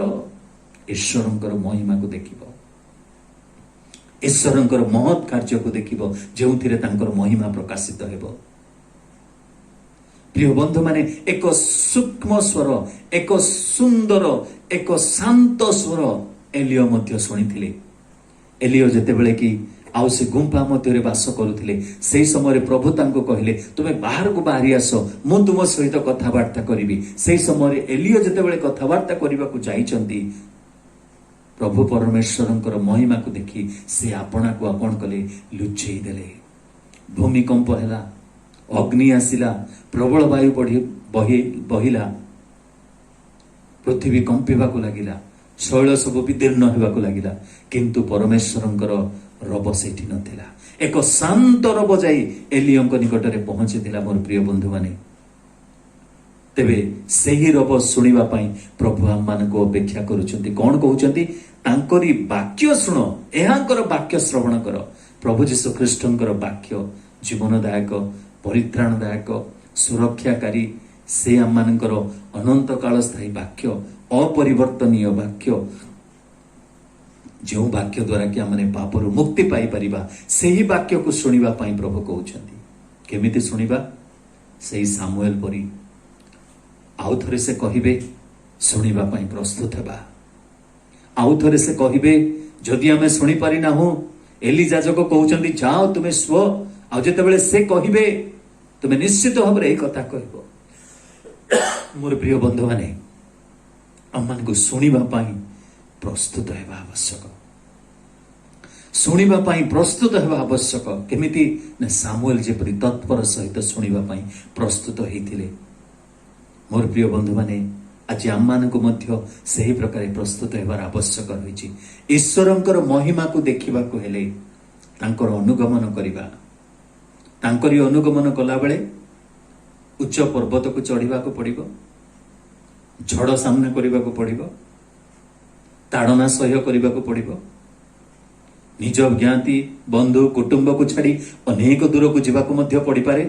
ଈଶ୍ୱରଙ୍କର ମହିମାକୁ ଦେଖିବ, ଈଶ୍ୱରଙ୍କର ମହତ୍ କାର୍ଯ୍ୟକୁ ଦେଖିବ, ଯେଉଁଥିରେ ତାଙ୍କର ମହିମା ପ୍ରକାଶିତ ହେବ। ପ୍ରିୟ ବନ୍ଧୁମାନେ, ଏକ ସୂକ୍ଷ୍ମ ସ୍ୱର, ଏକ ସୁନ୍ଦର, ଏକ ଶାନ୍ତ ସ୍ୱର ଏଲିୟ ମଧ୍ୟ ଶୁଣିଥିଲେ। ଏଲିୟ ଯେତେବେଳେ କି ଆଉ ସେ ଗୁମ୍ଫା ମଧ୍ୟରେ ବାସ କରୁଥିଲେ, ସେହି ସମୟରେ ପ୍ରଭୁ ତାଙ୍କୁ କହିଲେ, ତୁମେ ବାହାରକୁ ବାହାରି ଆସ, ମୁଁ ତୁମ ସହିତ କଥାବାର୍ତ୍ତା କରିବି। ସେହି ସମୟରେ ଏଲିୟ ଯେତେବେଳେ କଥାବାର୍ତ୍ତା କରିବାକୁ ଯାଇଛନ୍ତି, ପ୍ରଭୁ ପରମେଶ୍ୱରଙ୍କର ମହିମାକୁ ଦେଖି ସେ ଆପଣାକୁ ଆପଣ କଲେ, ଲୁଚେଇ ଦେଲେ। ଭୂମିକମ୍ପ ହେଲା, ଅଗ୍ନି ଆସିଲା, ପ୍ରବଳ ବାୟୁ ବହିଲା, ପୃଥିବୀ କମ୍ପିବାକୁ ଲାଗିଲା, ଶୈଳ ସବୁ ବିଦୀର୍ଣ୍ଣ ହେବାକୁ ଲାଗିଲା, କିନ୍ତୁ ପରମେଶ୍ୱରଙ୍କର रब सेठी नथिला। एक शांत रब जाई एलियंक निकटरे पहुंचीथिला। मोर प्रिय बंधु माने, तेबे सेही रब शुणिबा पई प्रभु आम मानको अपेक्षा करूछंती। कोन कहउछंती? तांकरी वाक्य शुण, एहांकर वाक्य श्रवण कर। प्रभु जीशु ख्रीष्टंकर वाक्य जीवनदायक, परित्राणदायक, सुरक्षाकारी, से आम मानकर अनंत काल स्थायी वाक्य, अपरिवर्तनीय वाक्य, जो वाक्य द्वारा कि आमने पापर मुक्ति पाई परिबा, सेही वाक्य को शुणिबा पई प्रभु कहउछंती। केमिति शुणिबा? सेही सामुएल परी आउ थरे से कहिबे शुणिबा पई प्रस्तुत हेबा। आउ थरे से कहिबे जदि आमे शुणी पारि ना हो, एली याजक कहउछंती जाओ तुमे स्व, आ जेतेबेले से कहिबे तुमे निश्चित भाबरे एही कथा कहबो। मोर प्रिय बंधु माने, आमान को शुणिबा पई प्रस्तुत हेबा आवश्यक, शुणिबा पई प्रस्तुत हेबा आवश्यक। केमिति ने सामुएल जेपरि तत्पर सहित शुणिबा पई प्रस्तुत हेतिले। मोर प्रिय बंधु माने, आज आम मानकु मध्य सही प्रकार प्रस्तुत हेबार आवश्यक रहिछि। ईश्वरंकर महिमा को देखिबा को हेले तांकर अनुगमन करिबा। तांकरी अनुगमन कला बेले उच्च पर्वत को चढ़िबा को पड़िबो, झड़ सामना करिबा को पड़िबो, ताड़ना सह्य करिबा को पड़िबो, निज ज्ञाति बंधु कुटुंब को छाड़ी अनेक दूर को जीवा को मध्य पड़ी पारे।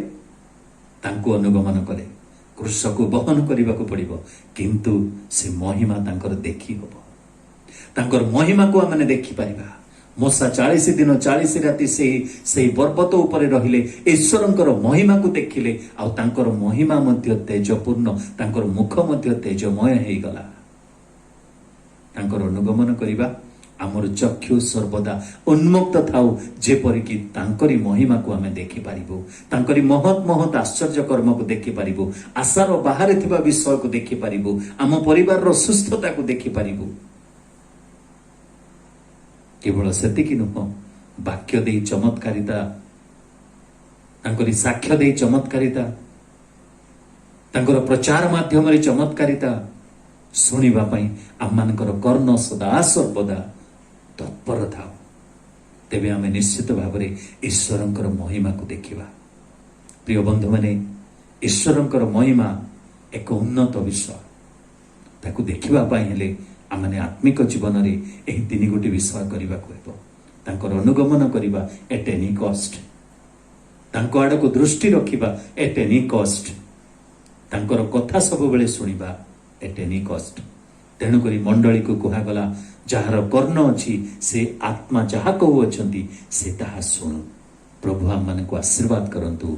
तांको अनुगमन कले क्रूस को बहन करने को पड़िबो, किंतु से महिमा तांकर देखी होबो। तांकर महिमा को आमने देखि परिबा। मूसा 40 दिन 40 राति से पर्वत उपरे रहिले ईश्वरंकर महिमा को देखिले। आ तांकर महिमा मध्य तेजपूर्ण, तांकर मुख मध्य तेजमय हे गला। तांकर अनुगमन करिबा आमर चक्षु सर्वदा उन्मुक्त थाउ, जेपरिक तांकरी महिमा को आमे देखि पारिबो, तांकरी महत महत आश्चर्य कर्म को देखि पारिबो, आशार बाहर थिबा विषय को देखि पारिबो, आम परिवार रो सुस्थता को देखि पारिबो। केवल सेतिकी नुह, वाक्य दे चमत्कारिता, तांकरी साक्ष्य दे चमत्कारिता, तांकर प्रचार माध्यम रे चमत्कारिता शुणिबा पई आम मानकर कर्ण सदा सर्वदा तत्पर था। तेबे आमे निश्चित भावरे ईश्वरंकर महिमा को देखिबा। प्रिय बंधु माने, ईश्वरंकर महिमा एक उन्नत विषय। ताकू देखिबा पई हेले आमने आत्मिक जीवन रे एही तीन गोटी विषय करिबा को हेबो। तांकर अनुगमन करिबा एट एनी कॉस्ट, तांको आड़ को दृष्टि रखिबा एट एनी कॉस्ट, तांकर कथा सब बेले सुनिबा एट एनी कॉस्ट। तेणु करी मंडली को कुहागला, जहार कर्ण अछि से आत्मा जहा कहू अछंती से ताहा सुनु। प्रभु आम मन को आशीर्वाद करंतु।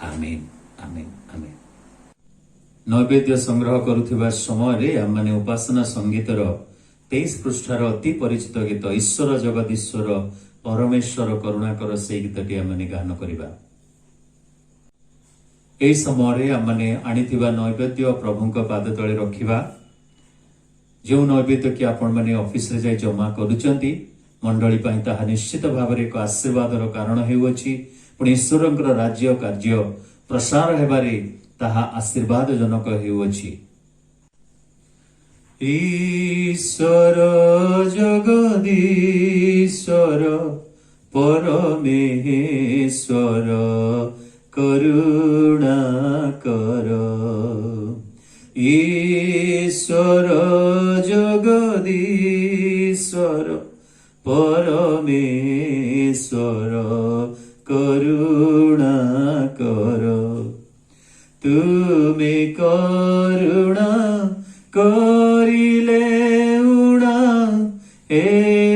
आमेन आमेन आमेन। नैवेद्य संग्रह करुथिबा समय रे आम माने उपासना संगीतर 23 पृष्ठार अति परिचित गीत ईश्वर जगदीश्वर परमेश्वर करुणाकर से गीतटी आम माने गान करिबा। एई समय रे आम माने आनिथिबा नैवेद्य प्रभुंक पाद तळे रखिबा। जो नैवेद्य कि आपण माने ऑफिस रे जाय जमा करूचंती मंडली पई ताहा निश्चित भावरे एक आशीर्वादर कारण हेउछि। पुणी ईश्वरंकर राज्य कार्य प्रसार हेबारे ताहा आशीर्वाद जनक हेउछि। ईश्वर जगदीश्वर परमेश्वर करुणा कर। ईश्वर जगदीश्वर परमेश्वर करुणा कर। तुमे करुणा करिले उणा ए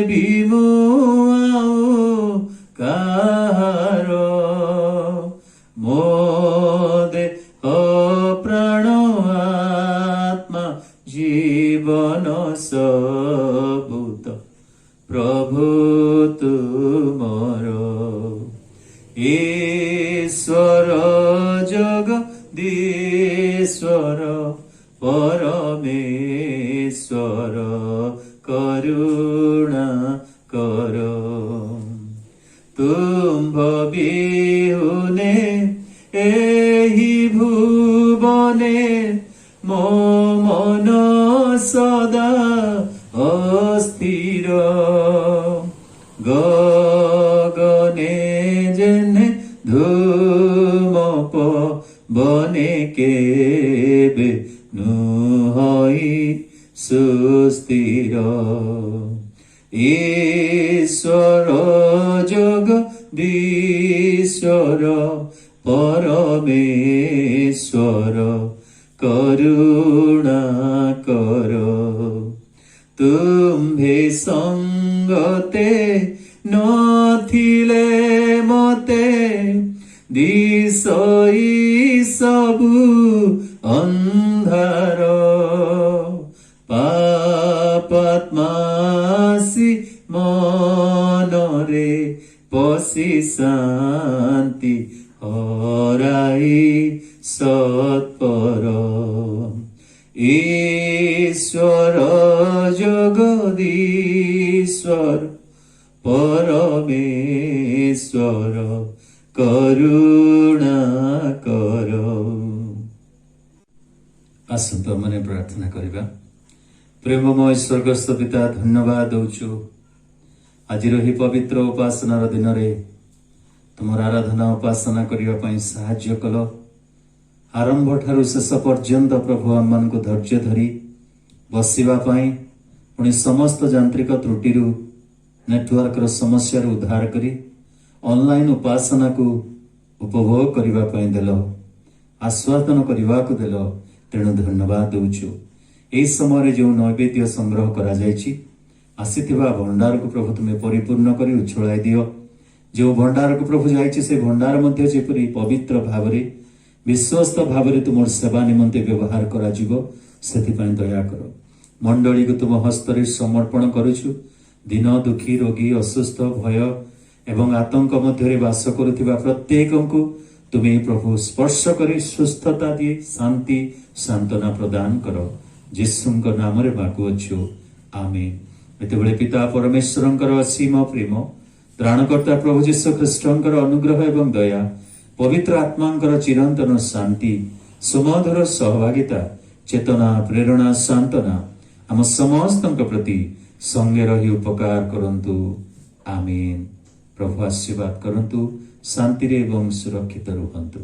बिमुआओ काहार मोदे प्राण आत्मा जीवन सबूत प्रभु तुमर। ईश्वर जगदीश्वर परमेश्वर करुणा कर। तुम्भ बिहुने एहि भुवने मो मन सदा अस्थिर। जेने धूम बने केबे नुहई सुस्थिर ईश्वर जगदीश्वर परमेश्वर करुणा कर तुम्भे संगते नथिले मते दिसई सबु अंधार पापात्मासी मनरे पसी शांति हराई सत्पर ईश्वर जगदीश्वर परमेश्वर करुणा कर आसंत मने प्रार्थना करिबा प्रेममय स्वर्गस्थ पिता धन्यवाद दौचु आज ही पवित्र उपासनार दिन में तुम आराधना उपासना करने साहाय्य कल आरंभ ठारू शेष पर्यंत प्रभु आम मान धैर्य धरी बसवाई पुणी समस्त यांत्रिक त्रुटि नेटवर्क समस्या उद्धार करी ऑनलाइन उपासना को उपभोग करने देल आस्वादन करने को देल तेणु धन्यवाद दौचु यही समय जो नैवेद्य संग्रह करा आसीथिबा भंडार को प्रभु तुम्हें परिपूर्ण करी उछुलाई दियो जो भंडार को प्रभु जाइए से भंडार मध्य जेपरी पवित्र भावरे विश्वस्त भावरे तुम सेवा निमंते व्यवहार करा जिवो सेथिपाई दया कर मंडली को तुम हस्तरे समर्पण करुछु दिन दुखी रोगी असुस्थ भय एवं आतंक मध्य वास करुथिबा प्रत्येक को तुम्हें प्रभु स्पर्श करी सुस्थता दिए शांति सांत्वना प्रदान कर जीशुଙ୍କ नामरे मागुअछु आमेन। एतेबेले पिता परमेश्वरंकर असीम प्रेम त्राणकर्ता प्रभु जीशु ख्रीष्टंकर अनुग्रह एवं दया पवित्र आत्मांकर चिरंतन शांति सुमधुर सहभागिता चेतना प्रेरणा सांत्वना आम समस्तंक प्रति संगे रही उपकार करंतु आमेन। प्रभु आशीर्वाद करंतु शांति एवं सुरक्षित रुहंतु।